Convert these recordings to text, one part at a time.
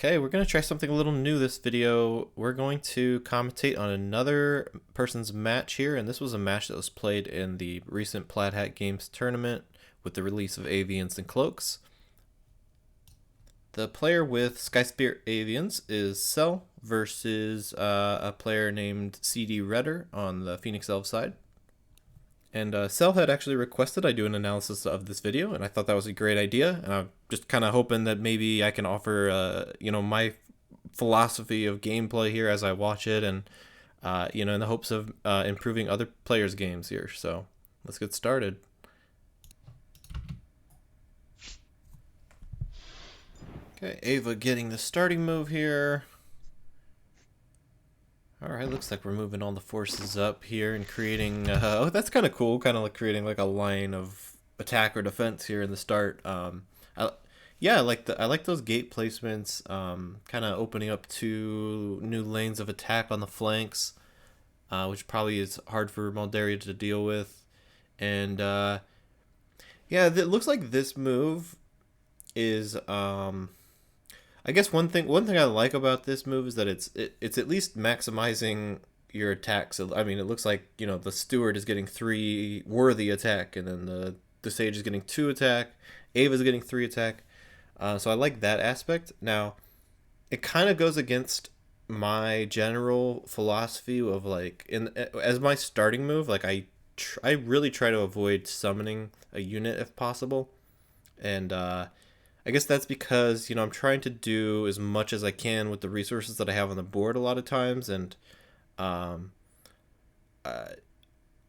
Okay, we're going to try something a little new this video. We're going to commentate on another person's match here, and this was a match that was played in the recent Plaid Hat Games tournament with the release of Avians and Cloaks. The player with Skyspear Avians is Cell versus a player named cdredder on the Phoenix Elves side. And Cell had actually requested I do an analysis of this video, and I thought that was a great idea. And I'm just kind of hoping that maybe I can offer, my philosophy of gameplay here as I watch it, and in the hopes of improving other players' games here. So let's get started. Okay, Ava getting the starting move here. Alright, looks like we're moving all the forces up here and creating, oh, that's kind of cool, kind of like creating like a line of attack or defense here in the start. Yeah, I like those gate placements, kind of opening up two new lanes of attack on the flanks, which probably is hard for Moldaria to deal with. And yeah, it looks like this move is I guess one thing I like about this move is that it's at least maximizing your attack. So I mean, it looks like the steward is getting 3 worthy attack, and then the sage is getting 2 attack. Ava's getting 3 attack. So I like that aspect. Now, it kind of goes against my general philosophy of like as my starting move. Like I really try to avoid summoning a unit if possible, and I guess that's because I'm trying to do as much as I can with the resources that I have on the board a lot of times, and um, uh,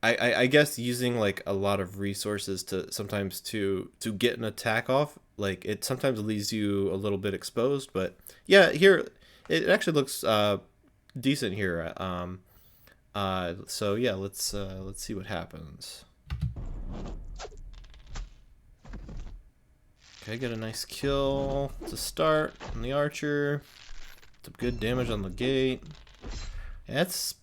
I guess using like a lot of resources to sometimes to get an attack off, like it sometimes leaves you a little bit exposed. But yeah, here it actually looks decent here. So yeah, let's see what happens. Okay, get a nice kill to start on the archer. Some good damage on the gate. Yeah, that's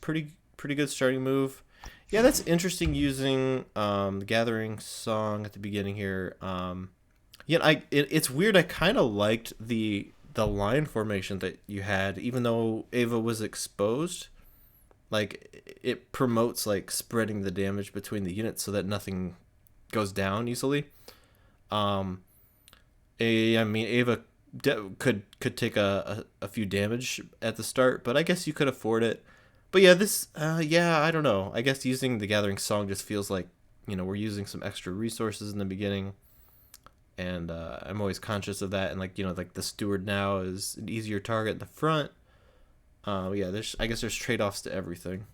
pretty good starting move. Yeah, that's interesting using the Gathering Song at the beginning here. It's weird. I kind of liked the line formation that you had, even though Ava was exposed. Like it promotes like spreading the damage between the units so that nothing goes down easily. Um, I mean, Ava could take a few damage at the start, but I guess you could afford it. But yeah, yeah, I don't know. I guess using the Gathering Song just feels like we're using some extra resources in the beginning, and I'm always conscious of that. And like the Steward now is an easier target in the front. Yeah, I guess there's trade-offs to everything.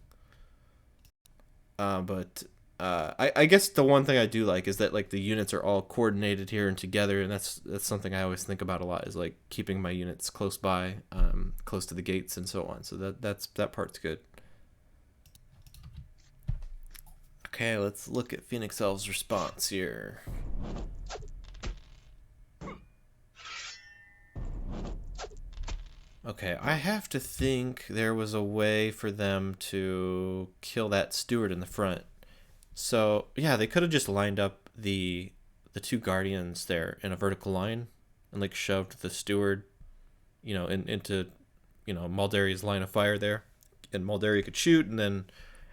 But I guess the one thing I do like is that like the units are all coordinated here and together, and that's something I always think about a lot, is like keeping my units close by, close to the gates and so on. So that part's good. Okay, let's look at Phoenix Elves' response here. Okay, I have to think there was a way for them to kill that steward in the front. So yeah, they could have just lined up the 2 guardians there in a vertical line and like shoved the steward, into Maldaria's line of fire there, and Moldaria could shoot and then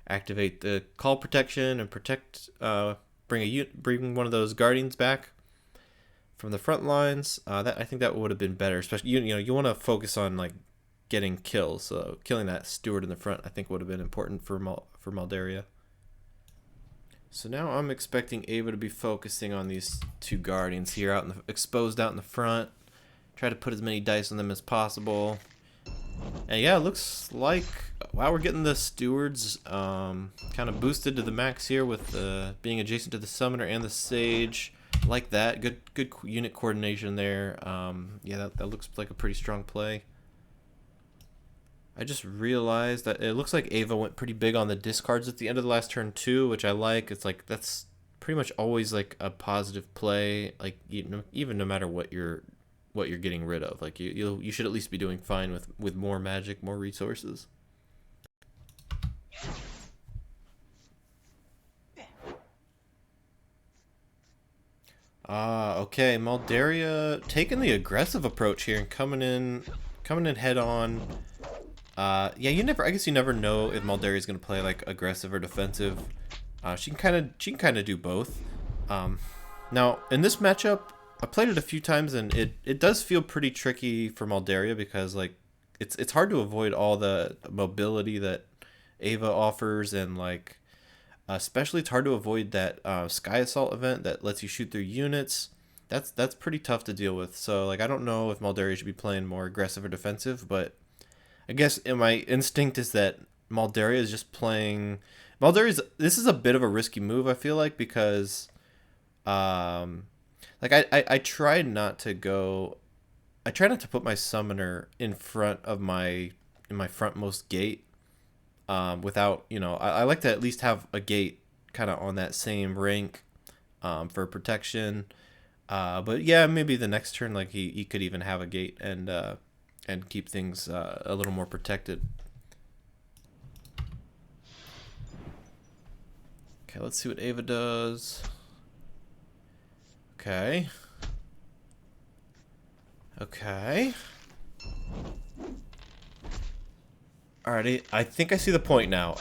activate the call protection and protect, bring one of those guardians back from the front lines. That I think that would have been better, especially you want to focus on like getting kills. So killing that steward in the front I think would have been important for Moldaria. So now I'm expecting Ava to be focusing on these 2 guardians here exposed out in the front. Try to put as many dice on them as possible. And yeah, it looks like, wow, we're getting the stewards kind of boosted to the max here with being adjacent to the summoner and the sage. Like that, good unit coordination there. Yeah, that looks like a pretty strong play. I just realized that it looks like Ava went pretty big on the discards at the end of the last turn too, which I like. It's like that's pretty much always like a positive play. Like even no matter what you're getting rid of, like you should at least be doing fine with more magic, more resources. Okay, Maldaria taking the aggressive approach here and coming in head on. Yeah, I guess you never know if Maldaria is gonna play like aggressive or defensive. She can kind of do both. Um, Now in this matchup, I played it a few times and it does feel pretty tricky for Maldaria because like it's hard to avoid all the mobility that Ava offers and like especially it's hard to avoid that Sky Assault event that lets you shoot through units. That's pretty tough to deal with. So like I don't know if Maldaria should be playing more aggressive or defensive, but I guess my instinct is that Maldaria is just playing. Maldaria's. This is a bit of a risky move. I feel like because, like I try not to go. I try not to put my summoner in front of my frontmost gate. Without I like to at least have a gate kind of on that same rank, for protection. But yeah, maybe the next turn like he could even have a gate and keep things a little more protected. Okay, let's see what Ava does. Okay. Okay. Alrighty, I think I see the point now.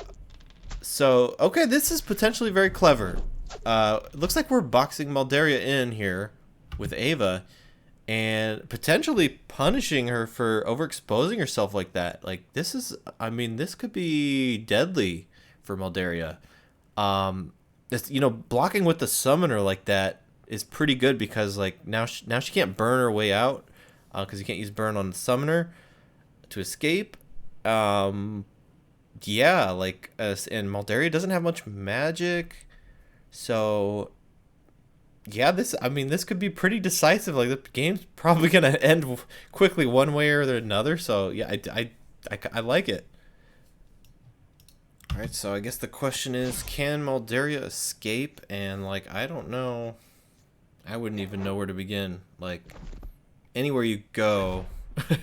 So, okay, this is potentially very clever. It looks like we're boxing Maldaria in here with Ava and potentially punishing her for overexposing herself like that. Like, this is, I mean, this could be deadly for Maldaria. This, blocking with the summoner like that is pretty good because, like, now she can't burn her way out because you can't use burn on the summoner to escape. Um, yeah, like, and Maldaria doesn't have much magic, so yeah, this could be pretty decisive. Like the game's probably gonna end quickly one way or another. So yeah, I like it. All right, so I guess the question is, can Maldaria escape? And like, I don't know. I wouldn't even know where to begin. Like, anywhere you go,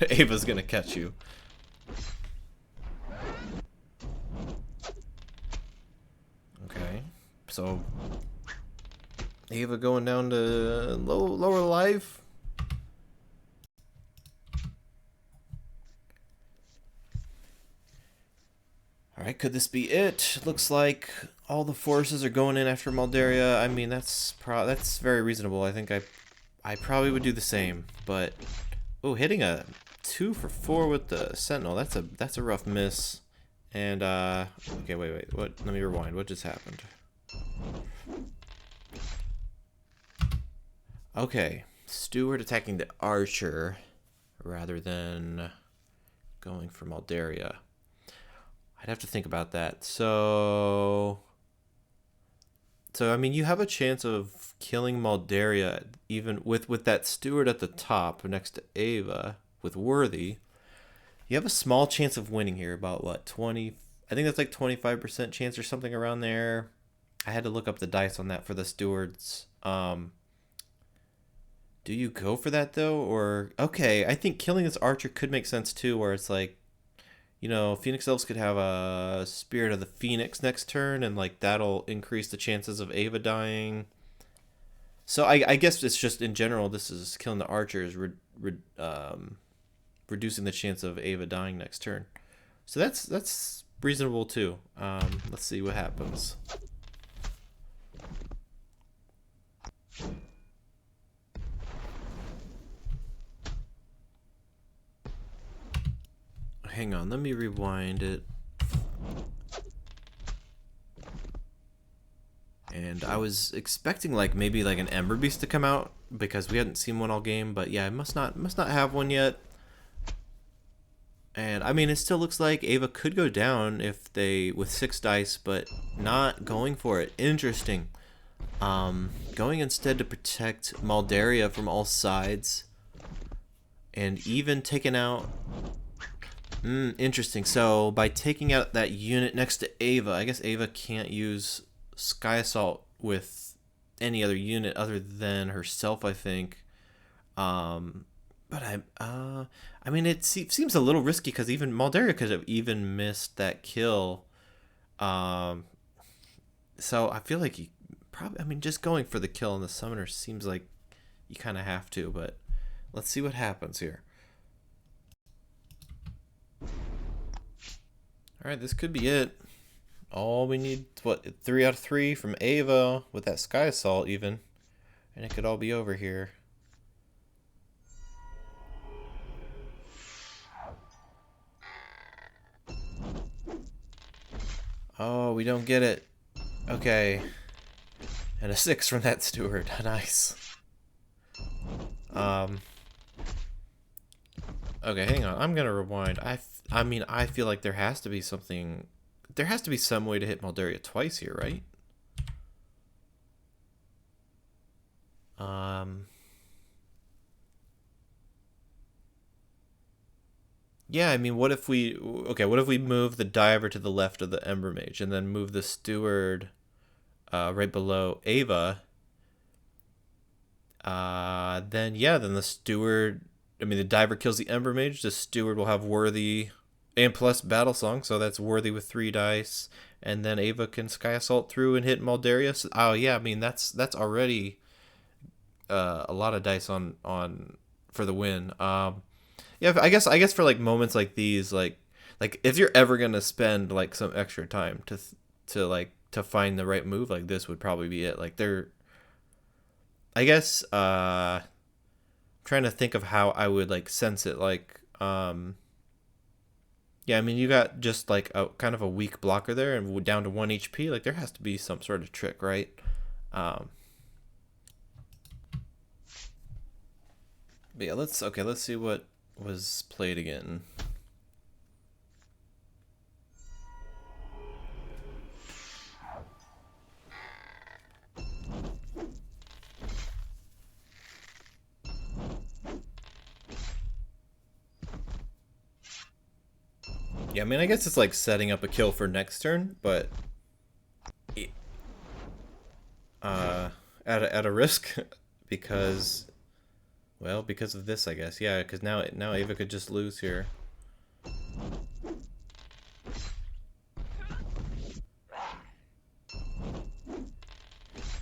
Ava's gonna catch you. Okay, so Ava going down to lower life. All right, could this be it? Looks like all the forces are going in after Maldaria. I mean, that's very reasonable. I think I probably would do the same. But oh, hitting a 2 for 4 with the Sentinel. That's a rough miss. And okay, wait. What? Let me rewind. What just happened? Okay, Steward attacking the Archer rather than going for Maldaria. I'd have to think about that. So I mean, you have a chance of killing Maldaria even with that Steward at the top next to Ava with Worthy. You have a small chance of winning here. About what, 20? I think that's like 25% chance or something around there. I had to look up the dice on that for the Stewards. Do you go for that though, or okay? I think killing this Archer could make sense too, where it's like Phoenix Elves could have a Spirit of the Phoenix next turn, and like that'll increase the chances of Ava dying. So I guess it's just in general, this is killing the archers, reducing the chance of Ava dying next turn. So that's reasonable too. Let's see what happens. Hang on, let me rewind it. And I was expecting like maybe like an Ember Beast to come out because we hadn't seen one all game, but yeah, I must not have one yet. And I mean, it still looks like Ava could go down if they with 6 dice, but not going for it. Interesting. Going instead to protect Maldaria from all sides, and even taking out. Interesting. So by taking out that unit next to Ava, I guess Ava can't use Sky Assault with any other unit other than herself, I think. But I mean, it seems a little risky because even Maldaria could have even missed that kill. So I feel like probably, I mean, just going for the kill on the summoner seems like you kind of have to, but let's see what happens here. Alright, this could be it. All we need, what, 3 out of 3 from Ava with that Sky Assault even. And it could all be over here. Oh, we don't get it. Okay. And a 6 from that steward. Nice. Okay, hang on. I'm gonna rewind. I mean, I feel like there has to be something. There has to be some way to hit Moldaria twice here, right? Yeah, I mean, what if we... Okay, what if we move the diver to the left of the Ember Mage and then move the steward right below Ava? Then, yeah, then the steward... I mean, the diver kills the Ember Mage. The steward will have worthy and plus battle song, so that's worthy with 3 dice. And then Ava can Sky Assault through and hit Moldaria. So, oh, yeah, I mean, that's already a lot of dice on for the win. Yeah, I guess for like moments like these, like if you're ever gonna spend like some extra time to find the right move, like this would probably be it. Like I guess trying to think of how I would like sense it. Like yeah, I mean you got just like a kind of a weak blocker there and down to 1 HP. Like there has to be some sort of trick, right? Um, but yeah, let's see what was played again. Yeah, I mean, I guess it's like setting up a kill for next turn, but at a risk because, well, because of this, I guess. Yeah, because now Ava could just lose here.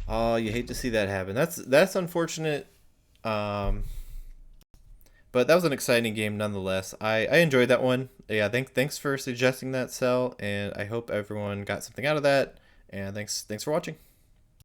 Oh, you hate to see that happen. That's unfortunate. Um, but that was an exciting game nonetheless. I enjoyed that one. Yeah, thanks for suggesting that, Cell, and I hope everyone got something out of that. And thanks for watching.